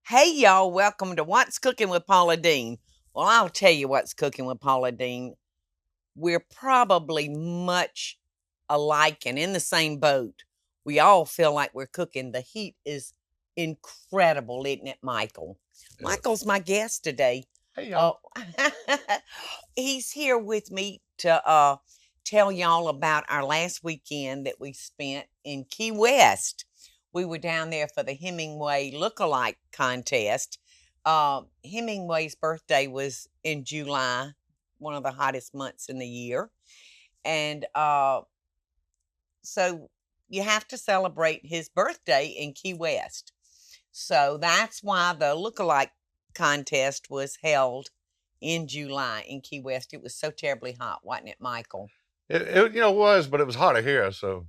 Hey, y'all, welcome to What's Cooking with Paula Deen. Well, I'll tell you what's cooking with Paula Deen. We're probably much alike and in the same boat. We all feel like we're cooking. The heat is incredible, isn't it, Michael? Yeah. Michael's my guest today. Hey, Oh, y'all. he's here with me to tell y'all about our last weekend that we spent in Key West. We were down there for the Hemingway Lookalike contest. Hemingway's birthday was in July, one of the hottest months in the year. And so you have to celebrate his birthday in Key West. So that's why the lookalike contest was held in July in Key West. It was so terribly hot, wasn't it, Michael? It was, but it was hotter here. So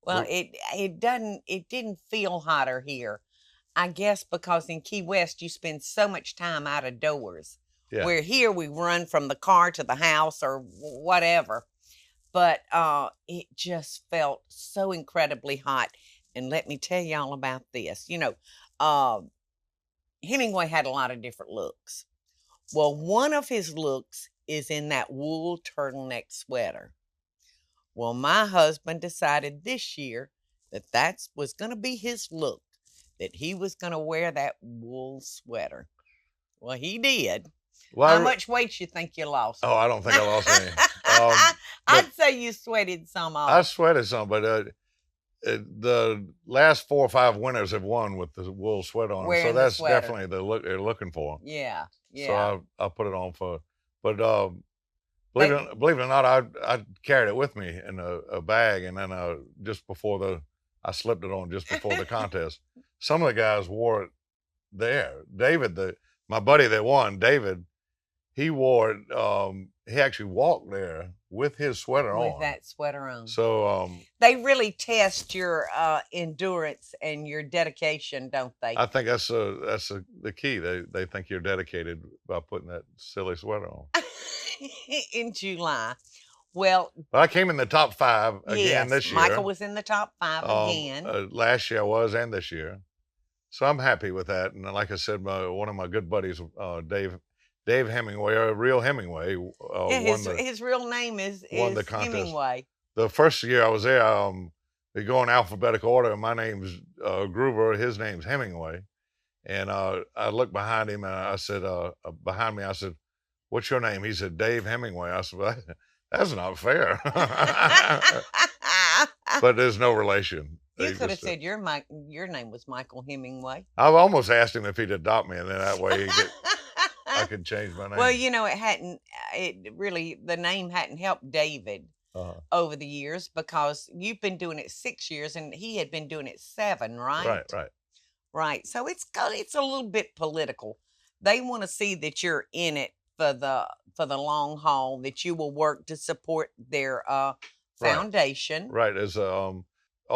Well, we, it didn't feel hotter here. I guess because in Key West you spend so much time out of doors. yeah. Where here we run from the car to the house or whatever. But it just felt so incredibly hot. And let me tell y'all about this. Uh, Hemingway had a lot of different looks. Well, one of his looks is in that wool turtleneck sweater. Well, my husband decided this year that that was going to be his look, that he was going to wear that wool sweater. Well, he did. Well, How much weight you think you lost? I don't think I lost any. But I'd say you sweated some I off. sweated some. But the last 4 or 5 winners have won with the wool sweater on. So Wearing the that's sweater. definitely the look they're looking for. Yeah, So yeah. I put it on for. But They, believe it or not, I carried it with me in a bag, and then just before I slipped it on just before the contest. Some of the guys wore it there. David, my buddy that won, David, he wore it. He actually walked there with his sweater with on. that sweater on. So They really test your endurance and your dedication, don't they? I think the key. They think you're dedicated by putting that silly sweater on. In July. Well, But I came in the top 5 again yes, this Michael year. was in the top 5 again. Last year I was, and this year. So I'm happy with that. And like I said, one of my good buddies, Dave Hemingway, a real Hemingway, Yeah, his real name won is the contest. Hemingway. The first year I was there, we go in alphabetical order. My name's Groover. His name's Hemingway. And I looked behind him, and I said, behind me, I said, "What's your name?" He said, "Dave Hemingway." I said, well, "That's not fair." But there's no relation. You could have said your name was Michael Hemingway. I've almost asked him if he'd adopt me, and then that way I could change my name. Well, the name hadn't helped David over the years because you've been doing it 6 years and he had been doing it 7, right? Right. Right. So it's a little bit political. They want to see that you're in it for the long haul, that you will work to support their foundation. Right. As all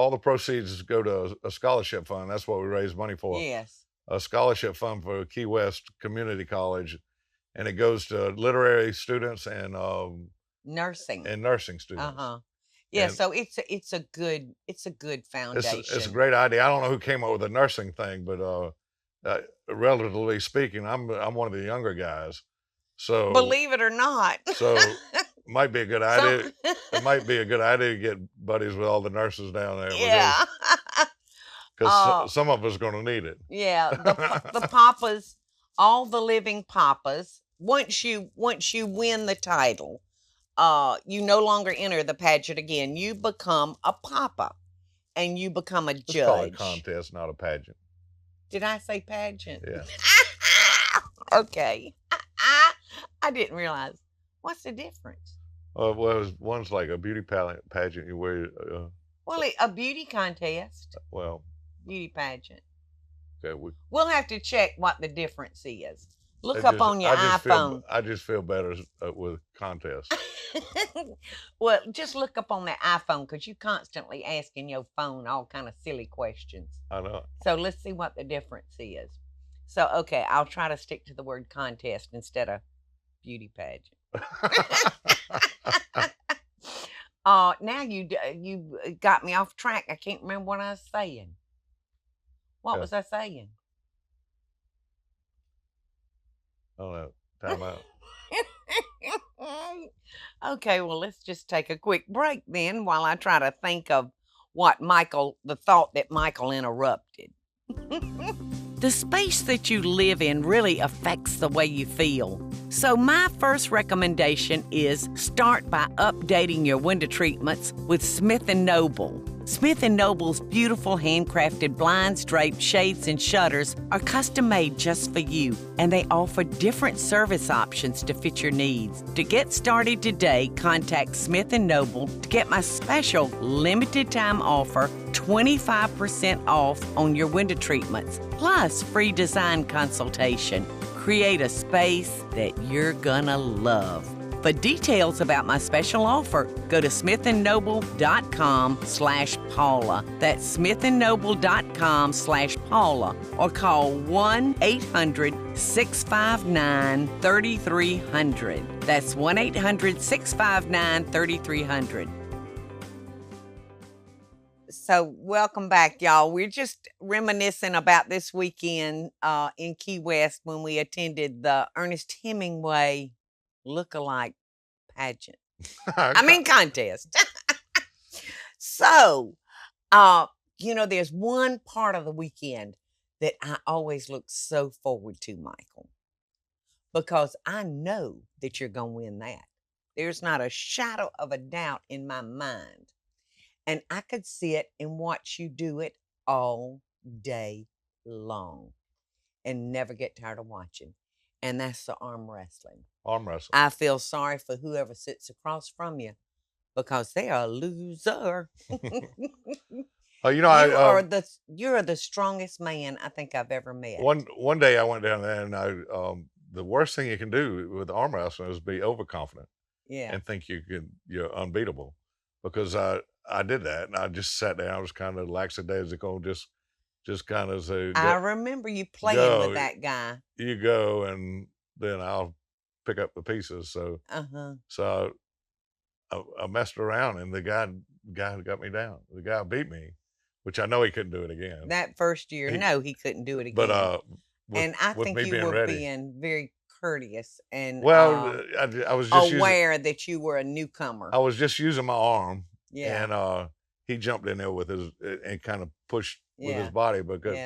the proceeds go to a scholarship fund. That's what we raise money for. Yes. A scholarship fund for Key West Community College, and it goes to literary students and Nursing. students. Uh-huh. Yeah, And so it's a good foundation. it's a great idea. I don't know who came up with the nursing thing, but relatively speaking, I'm one of the younger guys. So Believe it or not. so might be a good idea. It might be a good idea to get buddies with all the nurses down there. Yeah. Because some of us are going to need it. Yeah, the papas, all the living papas. Once you win the title, you no longer enter the pageant again. You become a papa, and you become a It's called a judge. contest, not a pageant. Did I say pageant? Yeah. Okay. I didn't realize. What's the difference? Well, one's like a beauty pageant. You wear. Well, a beauty contest, Well, beauty pageant. okay. We'll have to check what the difference is. Look I up just- on your I just iPhone. I just feel better with contests. Well, just look up on the iPhone because you constantly asking your phone all kind of silly questions. I know. So let's see what the difference is. So okay, I'll try to stick to the word contest instead of beauty pageant. Now you got me off track. I can't remember what I was saying. What Yeah. was I saying? Oh, no. Time out. Okay, well, let's just take a quick break then while I try to think of the thought that Michael interrupted. The space that you live in really affects the way you feel. So my first recommendation is start by updating your window treatments with Smith & Noble. Smith & Noble's beautiful handcrafted blinds, drapes, shades, and shutters are custom made just for you, and they offer different service options to fit your needs. To get started today, contact Smith & Noble to get my special limited time offer, 25% off on your window treatments, plus free design consultation. Create a space that you're gonna love. For details about my special offer, go to smithandnoble.com/Paula. That's smithandnoble.com/Paula, or call 1-800-659-3300. That's 1-800-659-3300. So welcome back, y'all. We're just reminiscing about this weekend in Key West when we attended the Ernest Hemingway look-alike pageant. Contest. So, there's one part of the weekend that I always look so forward to, Michael, because I know that you're going to win that. There's not a shadow of a doubt in my mind. And I could sit and watch you do it all day long and never get tired of watching. And that's the arm wrestling. Arm wrestling. I feel sorry for whoever sits across from you because they are a loser. Oh, You're the strongest man I think I've ever met. One day I went down there and the worst thing you can do with arm wrestling is be overconfident. Yeah. And think you're unbeatable. Because I did that and I just sat down. I was kind of lackadaisical, just kind of say, I remember you playing with that guy. You go and then I'll pick up the pieces. So so I messed around and the guy got me down. The guy beat me, which I know he couldn't do it again. That first year, he couldn't do it again. But and I think you were being very courteous and I was just aware that you were a newcomer. I was just using my arm. Yeah. And he jumped in there with his and kind of pushed with his body because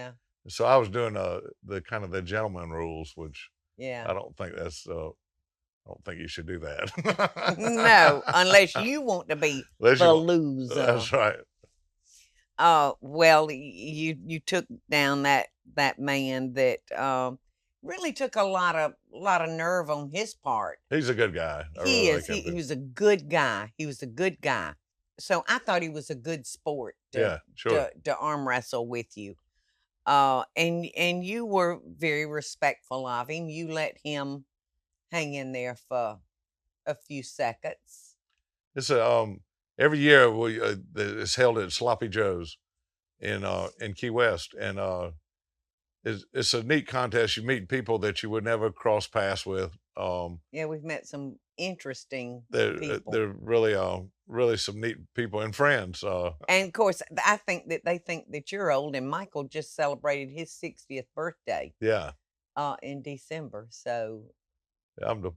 so I was doing the kind of the gentleman rules, which I don't think I don't think you should do that. No, unless you want to be the loser. That's right. Well, you took down that man that really took a lot of nerve on his part. He's a good guy. He was a good guy. He was a good guy. So I thought he was a good sport to arm wrestle with you. And you were very respectful of him. You let him hang in there for a few seconds. It's every year it's held at Sloppy Joe's in Key West, and it's a neat contest. You meet people that you would never cross paths with. We've met some interesting people. They're really some neat people and friends. And of course, I think that they think that you're old, and Michael just celebrated his 60th birthday. Yeah. In December. So I'm the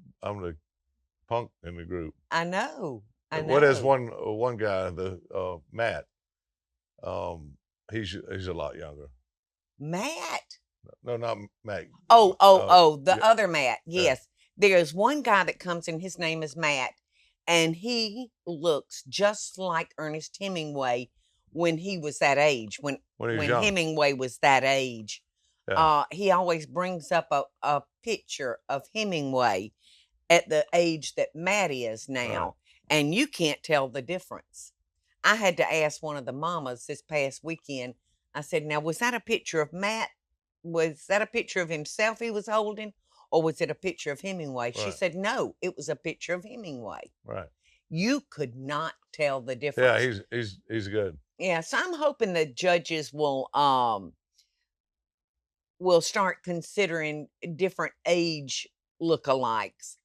punk in the group. I know. What is one guy, the Matt? He's a lot younger. Matt? No, not Matt. The other Matt. Yes. Yeah. There's one guy that comes in, his name is Matt, and he looks just like Ernest Hemingway when he was that age, when Hemingway was that age. Yeah. He always brings up a picture of Hemingway at the age that Matt is now, right. And you can't tell the difference. I had to ask one of the mamas this past weekend. I said, now, was that a picture of Matt? Was that a picture of himself he was holding? Or was it a picture of Hemingway? Right. She said, no, it was a picture of Hemingway. Right. You could not tell the difference. Yeah, he's good. Yeah, so I'm hoping the judges will start considering different age lookalikes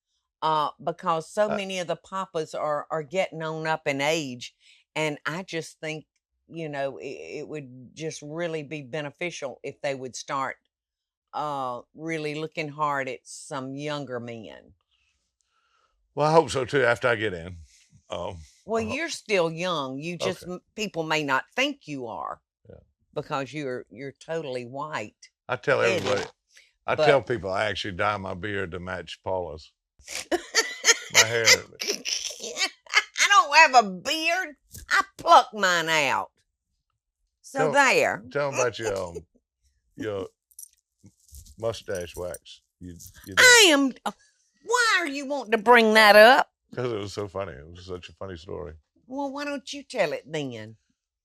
because so many of the papas are getting on up in age. And I just think, it would just really be beneficial if they would start really looking hard at some younger men. Well, I hope so too. After I get in. Well, uh, you're still young. You just okay. people may not think you are Yeah. because you're totally white I tell headed. everybody. I tell But people I actually dye my beard to match Paula's. My hair. I don't have a beard. I pluck mine out. So there. Tell them about your mustache wax. You did. I am. Why are you wanting to bring that up? Because it was so funny. It was such a funny story. Well, why don't you tell it then?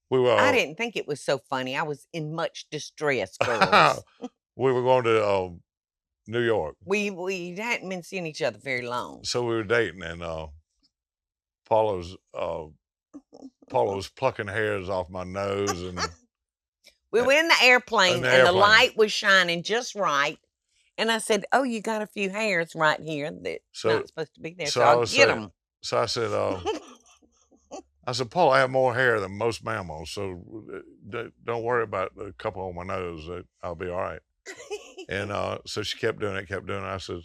We were. I didn't think it was so funny. I was in much distress, girls. We were going to New York. We hadn't been seeing each other very long. So we were dating, and Paula was plucking hairs off my nose, and we were in the airplane, and the light was shining just right. And I said, "Oh, you got a few hairs right here that's not supposed to be there, so I'll get them." So I said, Paula, I have more hair than most mammals, so don't worry about a couple on my nose. I'll be all right. And so she kept doing it. I said,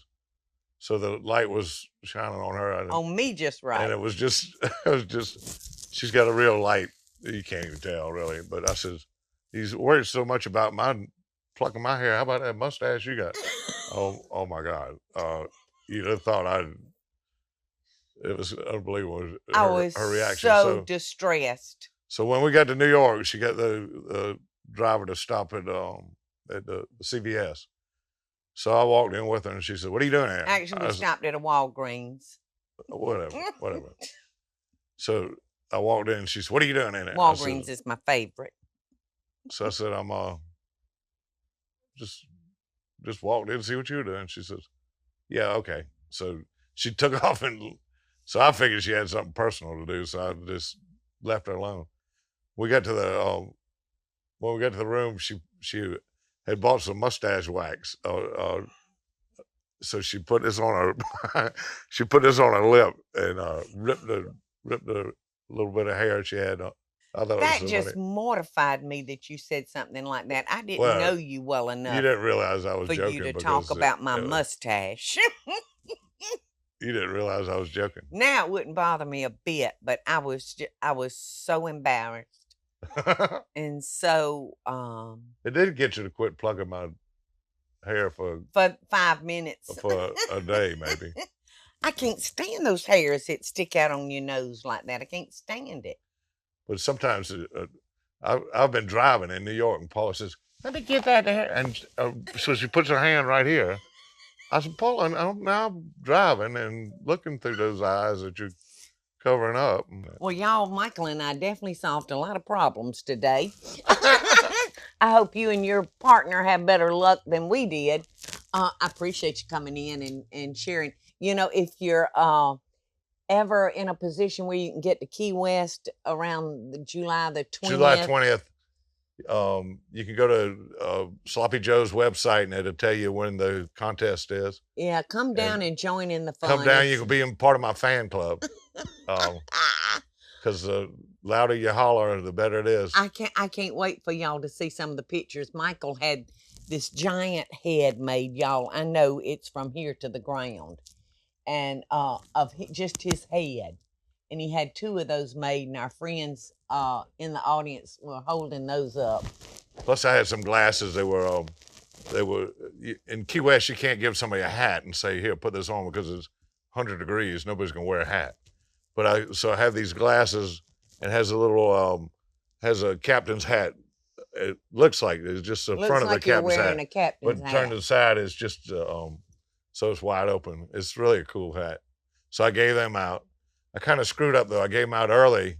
so the light was shining on her. On me just right. And it was just, she's got a real light. You can't even tell, really. But I said, he's worried so much about plucking my hair. How about that mustache you got? Oh my God. You'd have thought it was unbelievable. I was her reaction. So distressed. So when we got to New York, she got the driver to stop at the CVS. So I walked in with her, and she said, "What are you doing here?" Actually, we stopped at a Walgreens. Whatever. So I walked in, and she said, "What are you doing in there?" Walgreens is my favorite. So I said, "I'm just walked in to see what you were doing." She says, "Yeah, okay." So she took off, and so I figured she had something personal to do, so I just left her alone. We got to the when we got to the room, she had bought some mustache wax. So she put this on her lip and ripped a little bit of hair she had. I thought that it was just funny. Mortified me that you said something like that. I didn't know you well enough. You didn't realize I was for joking you to talk about my mustache. You didn't realize I was joking. Now it wouldn't bother me a bit, but I was so embarrassed. And so it did get you to quit plugging my hair for 5 minutes. For a day, maybe. I can't stand those hairs that stick out on your nose like that. I can't stand it. But sometimes I've been driving in New York, and Paula says, "Let me get that hair." And so she puts her hand right here. I said, "Paula, I'm driving and looking through those eyes that you're covering up." Well, y'all, Michael and I definitely solved a lot of problems today. I hope you and your partner have better luck than we did. I appreciate you coming in and sharing. You know, if you're ever in a position where you can get to Key West around July the 20th. July 20th. You can go to Sloppy Joe's website, and it'll tell you when the contest is. Yeah, come down and join in the fun. Come down, you can be in part of my fan club. Because the louder you holler, the better it is. I can't wait for y'all to see some of the pictures. Michael had this giant head made, y'all. I know it's from here to the ground, and of just his head. And he had 2 of those made, and our friends in the audience were holding those up. Plus, I had some glasses. They were in Key West. You can't give somebody a hat and say, "Here, put this on," because it's 100 degrees. Nobody's gonna wear a hat. But I have these glasses, and has a little has a captain's hat. It looks like it's just the front of the captain's hat. A captain's but turned to the side is just so it's wide open. It's really a cool hat. So I gave them out. I kind of screwed up though. I gave them out early,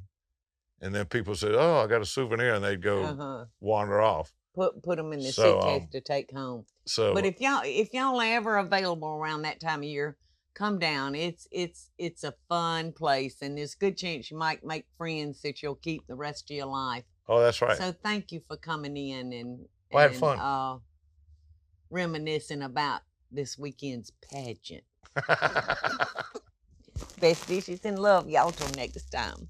and then people said, "Oh, I got a souvenir," and they'd go wander off. Put them in the suitcase to take home. But if y'all are ever available around that time of year, come down. It's a fun place, and there's a good chance you might make friends that you'll keep the rest of your life. Oh, that's right. So thank you for coming in and I had fun reminiscing about this weekend's pageant. Best wishes and love, y'all, till next time.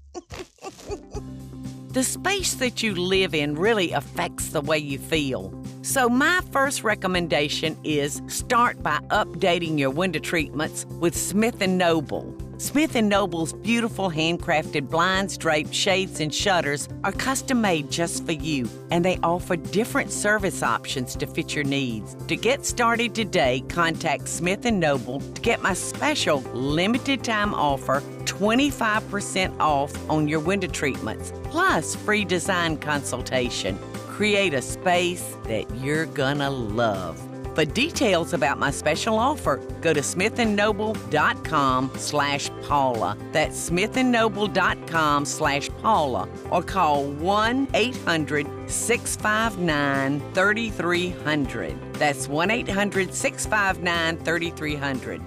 The space that you live in really affects the way you feel. So my first recommendation is start by updating your window treatments with Smith & Noble. Smith & Noble's beautiful handcrafted blinds, drapes, shades, and shutters are custom made just for you, and they offer different service options to fit your needs. To get started today, contact Smith & Noble to get my special limited time offer, 25% off on your window treatments, plus free design consultation. Create a space that you're gonna love. For details about my special offer, go to smithandnoble.com/Paula. That's smithandnoble.com/Paula, or call 1-800-659-3300. That's 1-800-659-3300.